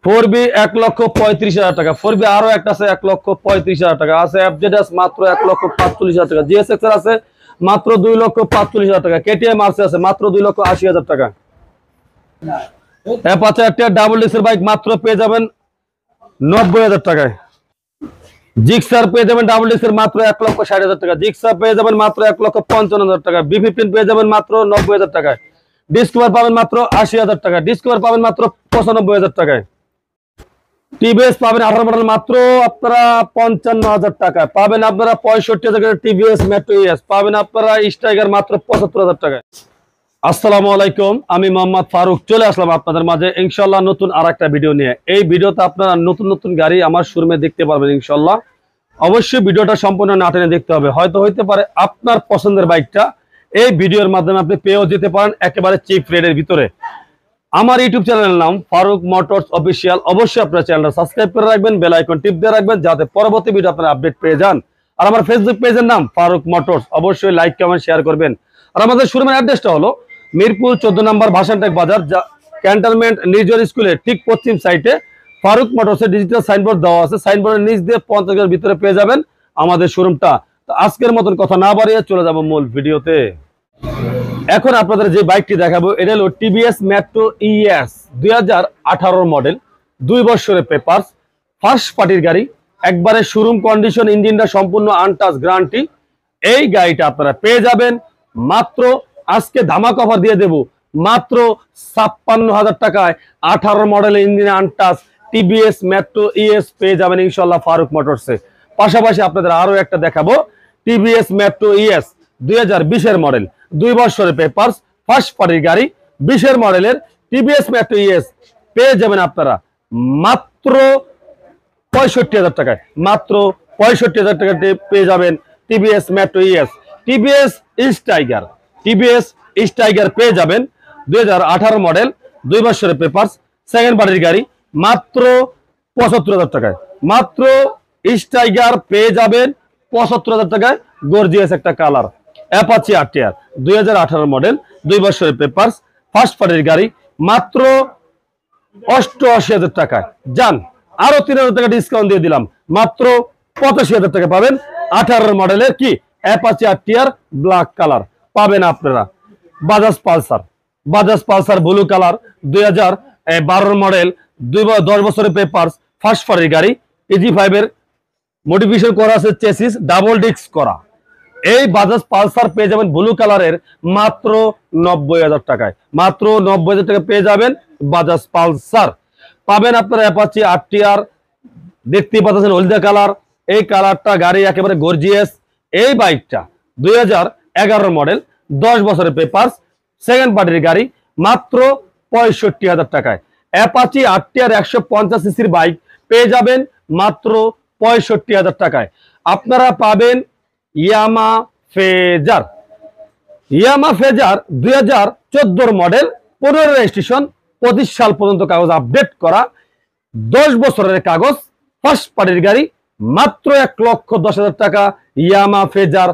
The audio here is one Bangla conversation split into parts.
4B 1,35,000 টাকা। 4B আরো একটা আছে 1,35,000 টাকা আছে। FZS মাত্র 1,45,000 টাকা। GSX এর আছে মাত্র 2,45,000 টাকা। KTM RC আছে মাত্র 2,80,000 টাকা। অ্যাপাচে একটা ডাবল ডিস্কের বাইক মাত্র পেয়ে যাবেন 90,000 টাকায়। জিক্সার পেয়ে যাবেন ডাবল ডিস্কের মাত্র 1,60,000 টাকা। জিক্সার পেয়ে যাবেন মাত্র 1,55,000 টাকা। B15 পেয়ে যাবেন মাত্র 90,000 টাকায়। ডিসকভার পাবেন মাত্র 80,000 টাকা। ডিসকভার পাবেন মাত্র 95,000 টাকায়। টিভিএস পাবেন 18 মডেল মাত্র আপনারা 55,000 টাকায়। পাবেন আপনারা 65,000 টাকার টিভিএস মেট্রো ইএস। পাবেন আপনারা স্ট্রাইকার মাত্র 75,000 টাকায়। আসসালামু আলাইকুম, আমি মোহাম্মদ ফারুক চলে আসলাম আপনাদের মাঝে ইনশাআল্লাহ নতুন আরেকটা ভিডিও নিয়ে। এই ভিডিওতে আপনারা নতুন নতুন গাড়ি আমার শোরুমে দেখতে পারবেন ইনশাআল্লাহ। অবশ্যই ভিডিওটা সম্পূর্ণ না টেনে দেখতে হবে। হয়তো হইতে পারে আপনার পছন্দের বাইকটা এই ভিডিওর মাধ্যমে আপনি পেয়েও যেতে পারেন একেবারে চিপ রেটের ভিতরে। আমার ইউটিউব চ্যানেলের নাম ফারুক মোটরস অফিসিয়াল। অবশ্যই আপনার চ্যানেলটা সাবস্ক্রাইব করে রাখবেন, বেল আইকন টিপ দিয়ে রাখবেন যাতে পরবর্তী ভিডিও আপনারা আপডেট পেয়ে যান। আর আমার ফেসবুক পেজের নাম ফারুক মোটরস, অবশ্যই লাইক কমেন্ট শেয়ার করবেন। আর আমাদের শোরুমের অ্যাড্রেসটা হলো মিরপুর 14 নম্বর ভাসানটেক বাজার, ক্যান্টনমেন্ট নির্জন স্কুলের ঠিক পশ্চিম সাইডে ফারুক মোটরসের ডিজিটাল সাইনবোর্ড দেওয়া আছে। সাইনবোর্ডের নিচ দিয়ে 50 গজের ভিতরে পেয়ে যাবেন আমাদের শোরুমটা। তো আজকের মতন কথা না বাড়িয়ে চলে যাব মূল ভিডিওতে। এখন আপনাদের যে বাইকটি দেখাবো এটা হলো টিভিএস মেট্রো ইএস 2018 মডেল, 2 বছরের পেপারস, ফার্স্ট পার্টির গাড়ি, একবারে শোরুম কন্ডিশন, ইঞ্জিনটা সম্পূর্ণ আনটাচ গ্যারান্টি। এই গাড়িটা আপনারা পেয়ে যাবেন মাত্র, আজকে ধামাকা অফার দিয়ে দেব মাত্র 56,000 টাকায়। 18 মডেলের engine untouch TVS Metro ES পেয়ে যাবেন ইনশাআল্লাহ ফারুক মোটরসে। পাশাপাশি আপনাদের আরো একটা দেখাবো টিভিএস মেট্রো ইএস 2020 মডেল, 2 বছরের পেপারস, ফার্স্ট পার্টির গাড়ি, 20 মডেলের টিভিএস মেট্রো ইএস পেয়ে যাবেন আপনারা মাত্র 65,000 টাকায়। মাত্র 65,000 টাকা পেয়ে যাবেন TVS Metro ES. TVS Striker, TVS Striker পেয়ে যাবেন 2018 মডেল, 2 বছরের পেপারস, সেকেন্ড পার্টির গাড়ি, মাত্র 75,000 টাকায়। মাত্র স্ট্রাইকার পেয়ে যাবেন 75,000 টাকায়। গর্জিয়াস একটা কালার। অ্যাপাচি আরটিআর 2018 মডেল, 2 বছরের পেপারস, ফার্স্ট পার্টির গাড়ি, মাত্র 88,000 টাকায়। যান, আরো 3,000 টাকা ডিসকাউন্ট দিয়ে দিলাম, মাত্র 85,000 টাকা পাবেন 18 মডেলের কি অ্যাপাচি আরটিআর ব্ল্যাক কালার পাবেন আপনারা। Bajaj Pulsar, Bajaj Pulsar blue colour, 2012 model, 10 বছরের পেপারস, ফার্স্ট পার্টির গাড়ি, EG5 এর মডিফিকেশন করা আছে, চেসিস ডাবল ডিস্ক করা। এই বাজাজ পালসার পেয়ে যাবেন ব্লু কালারের মাত্র 90,000 টাকায়। মাত্র 90,000 টাকা পেয়ে যাবেন বাজাজ পালসার। পাবেন আপনারা অ্যাপাচি আরটিআর, দেখতেই পাচ্ছেন হলদে কালার। এই কালারটা গাড়ি একেবারে গর্জিয়াস। এই বাইকটা 2011 মডেল, 10 বছরের পেপারস, সেকেন্ড পার্টির গাড়ি, মাত্র 65,000 টাকায়। অ্যাপাচি আরটিআর 150 সিসির বাইক পেয়ে যাবেন মাত্র 65,000 টাকায়। আপনারা পাবেন ইয়ামা ফেজার, ইয়ামা ফেজার 2014 মডেল, 15 রেজিস্ট্রেশন, 25 সাল পর্যন্ত কাগজ আপডেট করা, 10 বছরের কাগজ, ফার্স্ট পার্টির গাড়ি, মাত্র 1,10,000 টাকা। ইয়ামা ফেজার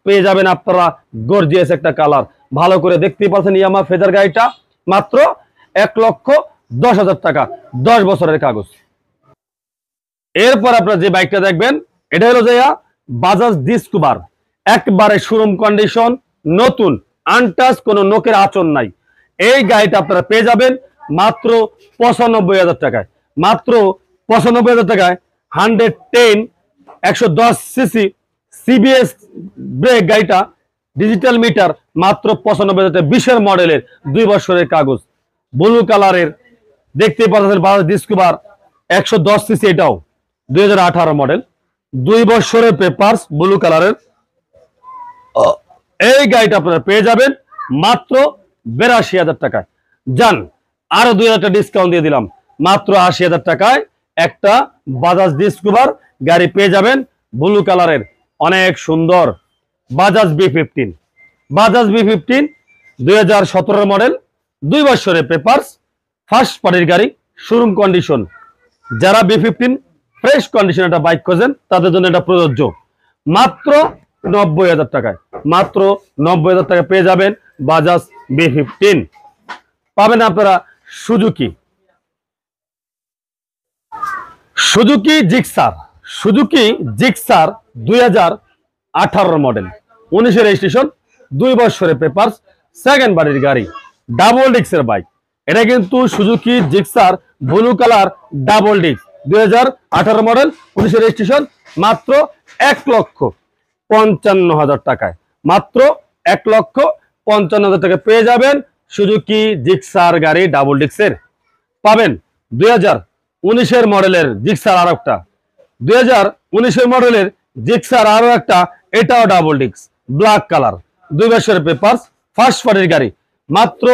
পেয়ে যাবেন আপনারা গর্জিয়াস একটা কালার। ভালো করে দেখতেই পাচ্ছেন ইয়ামা ফেজার গাড়িটা মাত্র 1,10,000 টাকা, 10 বছরের কাগজ। এরপর আপনারা যে বাইকটা দেখবেন এটা হলো যে বাজাজ ডিসকভার, একবারে শোরুম কন্ডিশন, নতুন আনটাচ, কোনো নোকের আঁচড় নাই। এই গাড়িটা আপনারা পেয়ে যাবেন মাত্র 95,000 টাকায়। মাত্র 95,000 টাকায় 110 110 সিসি সিবিএস ব্রেক গাড়িটা, ডিজিটাল মিটার, মাত্র 95,000 টাকা, 20 মডেলের, 2 বছরের কাগজ, ব্লু কালারের। দেখতে পাচ্ছেন বাজাজ ডিসকভার 110 সিসি, এটাও 2018 মডেল, 2 বছরের পেপারস, ব্লু কালারের। এই গাড়িটা আপনারা পেয়ে যাবেন মাত্র 82,000 টাকায়। যান, আরো 2,000 টাকা ডিসকাউন্ট দিয়ে দিলাম, মাত্র 80,000 টাকায় একটা বাজাজ ডিসকভার গাড়ি পেয়ে যাবেন ব্লু কালারের, অনেক সুন্দর। Bajaj B15, Bajaj B15 2017 model, 2 বছরের পেপারস, ফার্স্ট পার্টির গাড়ি, শোরুম কন্ডিশন। যারা B15 ফ্রেশ কন্ডিশন একটা বাইক খোঁজেন তাদের জন্য এটা প্রযোজ্য। মাত্র 90,000 টাকায়, মাত্র 90,000 টাকা পেয়ে যাবেন বাজাজ B15। পাবেন আপনারা Suzuki, Suzuki Gixxer, Suzuki Gixxer 2018 model, 19 registration, 2 বছরের পেপারস, সেকেন্ড বাড়ির গাড়ি, ডাবল ডিক্সের বাইক। এটা কিন্তু Suzuki Gixxer blue colour double ডিক্স, 2018 মডেল, 19 রেজিস্ট্রেশন, মাত্র 1,55,000 টাকায়, মাত্র 1,55,000 টাকা পেয়ে যাবেন সুজুকি জিক্সার গাড়ি ডাবল ডিক্সের। পাবেন 2019 মডেলের জিক্সার আরো একটা, 2019 মডেলের জিক্সার আরো একটা, এটাও ডাবল ডিক্স, ব্ল্যাক কালার, 2 বছরের পেপারস, ফার্স্ট পার্টির গাড়ি, মাত্র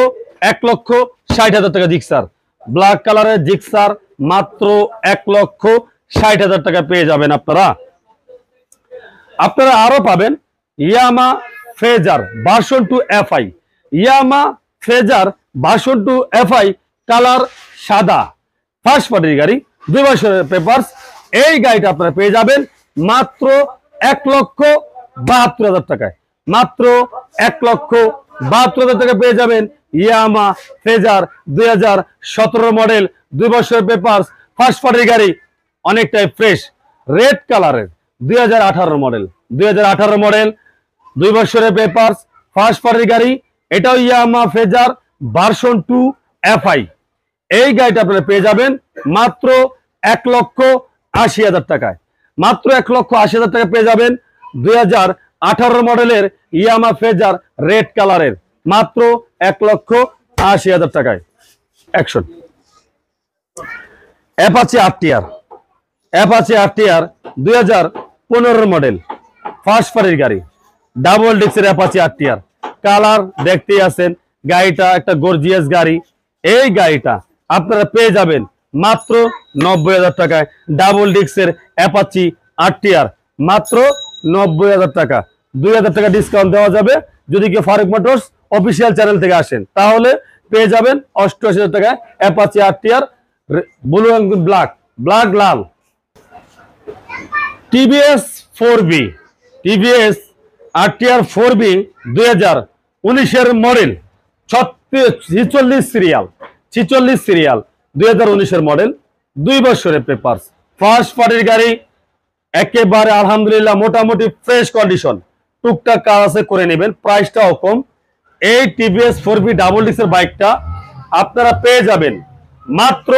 1,60,000 টাকা জিক্সার, ব্ল্যাক কালারের জিক্সার মাত্র 1,60,000 টাকা পেয়ে যাবেন আপনারা। আপনারা আরো পাবেন ইয়ামা ফেজার ভার্সন 2 এফআই, ইয়ামা ফেজার ভার্সন 2 এফআই কালার সাদা, ফার্স্ট পার্টির গাড়ি, 2 বছরের পেপারস। এই গাড়িটা আপনারা পেয়ে যাবেন মাত্র 1,72,000 টাকায়, মাত্র 1,72,000 টাকা পেয়ে যাবেন ইয়ামা ফেজার 2017 মডেল, 2 বছরের পেপারস, ফার্স্ট পার্টির গাড়ি, অনেকটাই ফ্রেশ, রেড কালারের, 2018 মডেল, 2018 মডেল, 2 বছরের পেপারস, ফার্স্ট পার্টির গাড়ি, এটাও ইয়ামা ফেজার ভার্সন 2 এফআই। এই গাড়িটা আপনারা পেয়ে যাবেন মাত্র 1,80,000 টাকায়, মাত্র 1,80,000 টাকা পেয়ে যাবেন 2018 মডেলের ইয়ামা ফেজার রেড কালারের, মাত্র 1,80,000 টাকায়। Action Apache RTR, Apache RTR 2015 model, first পার্টির গাড়ি, ডাবল ডিক্সের অ্যাপাচি আরটিআর, কালার দেখতেই আছেন, গাড়িটা একটা গর্জিয়াস গাড়ি। এই গাড়িটা আপনারা পেয়ে যাবেন মাত্র 90,000 টাকায়, ডাবল ডিক্সের অ্যাপাচি আরটিআর, মাত্র 90,000 টাকা, 2,000 টাকা ডিসকাউন্ট দেওয়া যাবে যদি কেউ ফারুক মোটরস অফিসিয়াল চ্যানেল থেকে আসেন, তাহলে পেয়ে যাবেন 88,000 টাকায় Apache RTR blue and black, black লাল। টিভিএস 4বি, টিভিএস আরটিআর 4বি 2019 মডেল, 46 সিরিয়াল, 46 সিরিয়াল, 2019 মডেল, 2 বছরের পেপারস, ফার্স্ট পার্টির গাড়ি, একেবারে আলহামদুলিল্লাহ মোটামুটি ফ্রেশ কন্ডিশন, টুকটাক কাজ আছে করে নেবেন, প্রাইসটাও কম। এই টিভিএস 4বি ডাবল ডিক্সের বাইকটা আপনারা পেয়ে যাবেন মাত্র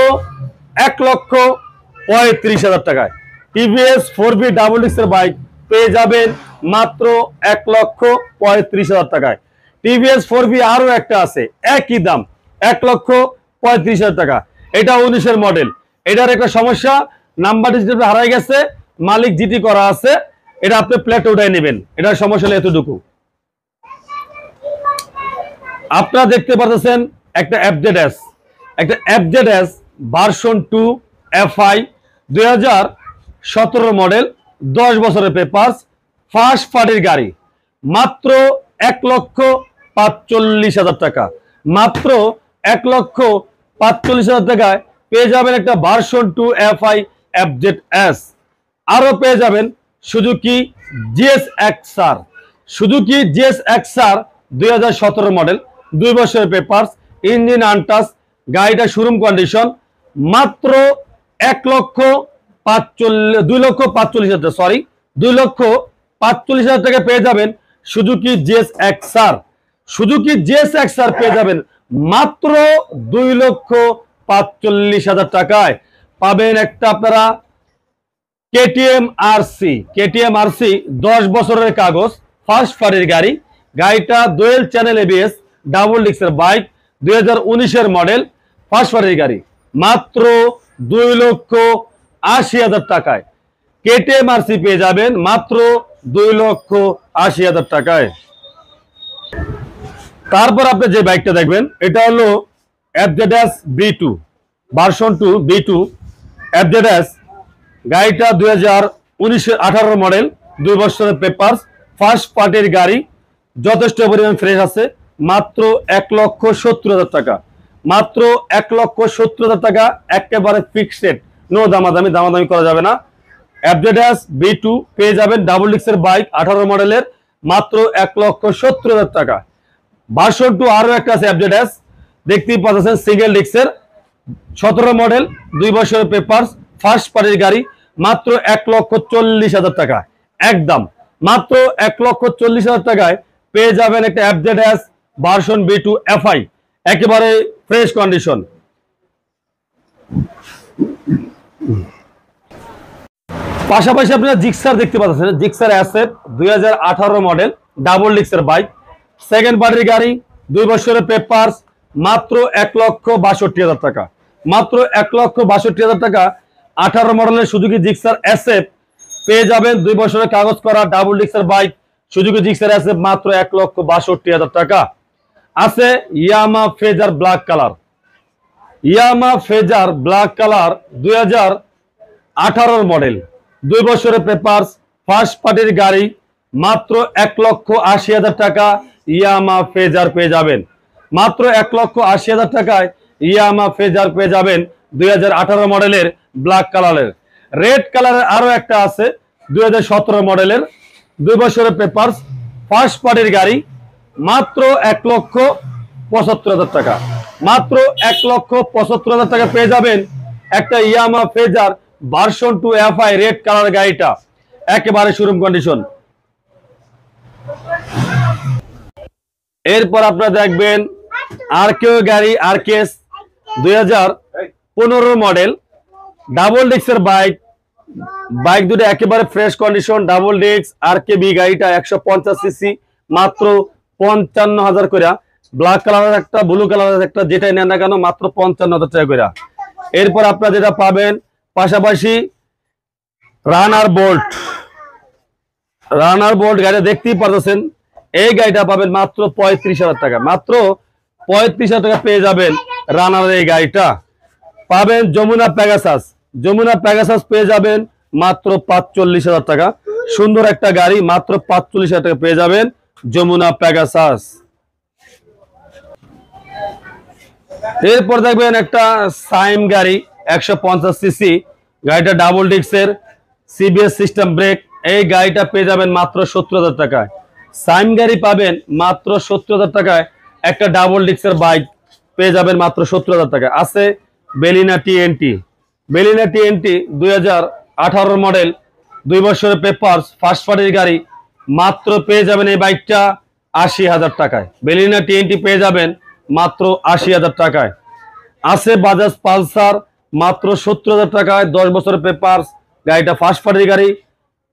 1,35,000 টাকায়, টিভিএস 4বি ডাবল ডিক্সের বাইক পেয়ে যাবেন মাত্র 1,35,000 টাকায়। টিভিএস 4বি আরো একটা আছে একই দাম, 1,35,000 টাকা, এটা 19 মডেল। এটার একটা সমস্যা, নাম্বার ডিজিটাল হারাই গেছে, মালিক জিটি করা আছে, এটা আপনি প্লেট উঠাই নেবেন, এটার সমস্যা হলো এতটুকু। আপনারা দেখতে পাচ্ছেন একটা এফজেডএস, একটা এফজেডএস ভার্সন 2 এফআই 2017 মডেল, 10 বছরের পেপারস, ফার্স্ট পার্টির গাড়ি, মাত্র 1,45,000 টাকা, মাত্র 1,45,000 টাকায় পেয়ে যাবেন একটা ভার্সন 2 এফআই এফজেডএস। আরো পেয়ে যাবেন Suzuki GSX-R, Suzuki GSX-R 2017 model, 2 বছরের পেপারস, ইঞ্জিন আনটাচ, গাড়িটা শোরুম কন্ডিশন, মাত্র 2,45,000 টাকা পেয়ে যাবেন সুজুকি জিএসএক্সআর। সুজুকি জিএসএক্সআর পেয়ে যাবেন মাত্র 2,45,000 টাকায়। পাবেন একটা আপনারা কেটিএম আরসি, কেটিএম আরসি 10 বছরের কাগজ, ফার্স্ট পার্টির গাড়ি, গাড়িটা ডুয়েল চ্যানেল এবিএস ডাবল ডিক্সের বাইক, 2019 মডেল, ফার্স্ট পার্টির গাড়ি, মাত্র 2,80,000 টাকায় কেটিএম আরসি পেয়ে যাবেন মাত্র 2,80,000 টাকায়। তারপর আপনি যে বাইকটা দেখবেন এটা হলো FZS B2 version 2 B2 FZS, গাড়িটা 2018 মডেল, 2 বছরের পেপারস, ফার্স্ট পার্টির গাড়ি, যথেষ্ট পরিমাণ ফ্রেশ আছে, মাত্র 1,70,000 টাকা, মাত্র 1,70,000 টাকা, একেবারে ফিক্সড, নো দামাদামি, দামাদামি করা যাবে না। এফজেডএস B2 পেয়ে যাবেন ডাবল ডিক্সের বাইক, 18 মডেলের, মাত্র 1,70,000 টাকা। ভার্সন 2 আরো একটা আছে এফজেডএস, দেখতেই পাচ্ছেন সিঙ্গেল ডিক্সের, 17 মডেল, 2 বছরের পেপারস, ফার্স্ট পার্টির গাড়ি মাত্র 1,40,000 টাকা একদম। মাত্র 1,40,000 টাকায় পেয়ে যাবেন একটা FZS ভার্সন B2 FI, একেবারে ফ্রেশ কন্ডিশন। পাশাপাশি আপনারা জিক্সার দেখতে পাচ্ছেন, জিক্সার SF 2018 মডেল ডাবল ডিক্সের বাইক, সেকেন্ড পার্টির গাড়ি, 2 বছরের পেপারস, মাত্র 1,62,000 টাকা। মাত্র 1,62,000 টাকা 18 মডেলের সুজুকি জিক্সার SF পেয়ে যাবেন 2 বছরের কাগজ করা ডাবল ডিক্সের বাইক সুজুকি জিক্সার SF মাত্র 1,62,000 টাকা। আছে Yamaha Fazer black colour, Yamaha Fazer black colour 2018 model, 2 বছরের পেপারস, ফার্স্ট পার্টির গাড়ি, মাত্র 1,80,000 টাকা ইয়ামা ফেজার পেয়ে যাবেন। মাত্র 1,80,000 টাকায় ইয়ামা ফেজার পেয়ে যাবেন 2018 মডেলের ব্ল্যাক কালারের। রেড কালারের আরো একটা আছে 2017 মডেলের, 2 বছরের পেপারস, ফার্স্ট পার্টির গাড়ি, মাত্র 1,75,000 টাকা। মাত্র 1,75,000 টাকা পেয়ে যাবেন একটা ইয়ামা phasor version 2 FI red colour গাড়িটা, একেবারে শোরুম কন্ডিশন। এরপর আপনারা দেখবেন আরকেও গাড়ি, RKS 2015 মডেল ডাবল ডিক্সের বাইক, বাইক দুটো একেবারে ফ্রেশ কন্ডিশন, ডাবল ডিক্স RKB গাড়িটা 150 সিসি, মাত্র 55,000 করে। ব্ল্যাক কালারের একটা, ব্লু কালারের একটা, যেটাই নেন না কেন মাত্র 55,000 টাকা করে। এরপর আপনারা যেটা পাবেন পাশাপাশি রানার বোল্ট, রানার বোল্ট গাড়ি দেখতেই পারতেছেন, এই গাড়িটা পাবেন মাত্র 35,000 টাকা। মাত্র 35,000 টাকা পেয়ে যাবেন রানার এই গাড়িটা। পাবেন যমুনা পেগাসাস, যমুনা পেগাসাস পেয়ে যাবেন মাত্র 45,000 টাকা। সুন্দর একটা গাড়ি, মাত্র 45,000 টাকা পেয়ে যাবেন যমুনা পেগাসাস। এরপর দেখবেন একটা সাইম গাড়ি 150 সিসি, গাড়িটা ডাবল ডিক্সের, CBS সিস্টেম ব্রেক, এই গাড়িটা পেয়ে যাবেন মাত্র 70,000 টাকায়। সাইম গাড়ি পাবেন মাত্র 70,000 টাকায়, একটা ডাবল ডিক্সের বাইক পেয়ে যাবেন মাত্র 70,000 টাকা। আছে বেলিনা TNT, বেলিনা TNT 2018 মডেল, 2 বছরের পেপারস, ফার্স্ট পার্টির গাড়ি, মাত্র পেয়ে যাবেন এই বাইকটা 80,000 টাকায়। বেলিনা TNT পেয়ে যাবেন মাত্র 80,000 টাকায়। আছে বাজাজ পালসার মাত্র 70,000 টাকায়, 10 বছরের পেপারস, গাড়িটা ফার্স্ট পার্টির গাড়ি,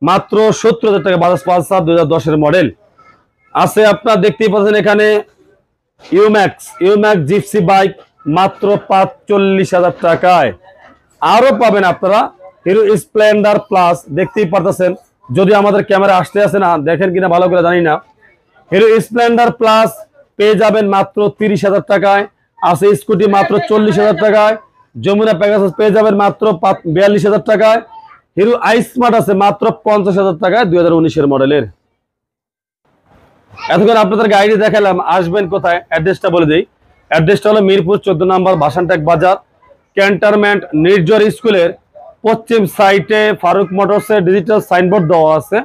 মাত্র 70,000 টাকা বাজাজ পালসার 2010 মডেল। আছে আপনারা দেখতেই পাচ্ছেন এখানে ইউম্যাক্স, ইউম্যাক্স জিপসি বাইক মাত্র 45,000 টাকায়। আরো পাবেন আপনারা হিরো স্প্লেন্ডার প্লাস, দেখতেই পারতেছেন, যদি আমাদের ক্যামেরা আসতে আসে না, দেখেন কিনা ভালো করে জানি না। হিরো স্প্লেন্ডার প্লাস পেয়ে যাবেন মাত্র 30,000 টাকায়। আছে স্কুটি মাত্র 40,000 টাকায়। যমুনা পেগাসাস পেয়ে যাবেন মাত্র 42,000 টাকায়। হিরো আইস্মার্ট আছে মাত্র 50,000 টাকায় 2019 মডেলের। এতক্ষণ আপনাদের গাড়ি দেখালাম, আসবেন কোথায় অ্যাড্রেসটা বলে দিই। অ্যাড্রেসটা হলো মিরপুর 14 নম্বর বাসানটেক বাজার, ক্যান্টনমেন্ট নির্ঝর স্কুলের পশ্চিম সাইডে ফারুক মোটরসের ডিজিটাল সাইনবোর্ড দেওয়া আছে।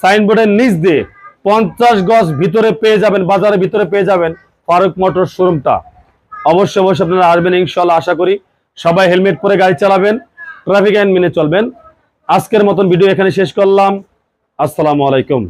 সাইনবোর্ডের নিচ দিয়ে 50 গজ ভিতরে পেয়ে যাবেন, বাজারের ভিতরে পেয়ে যাবেন ফারুক মোটরস শোরুমটা। অবশ্যই অবশ্যই আপনারা আসবেন ইনশাআল্লাহ। আশা করি সবাই হেলমেট পরে গাড়ি চালাবেন, ট্রাফিক আইন মেনে চলবেন। আজকের মতন ভিডিও এখানে শেষ করলাম। আসসালামু আলাইকুম।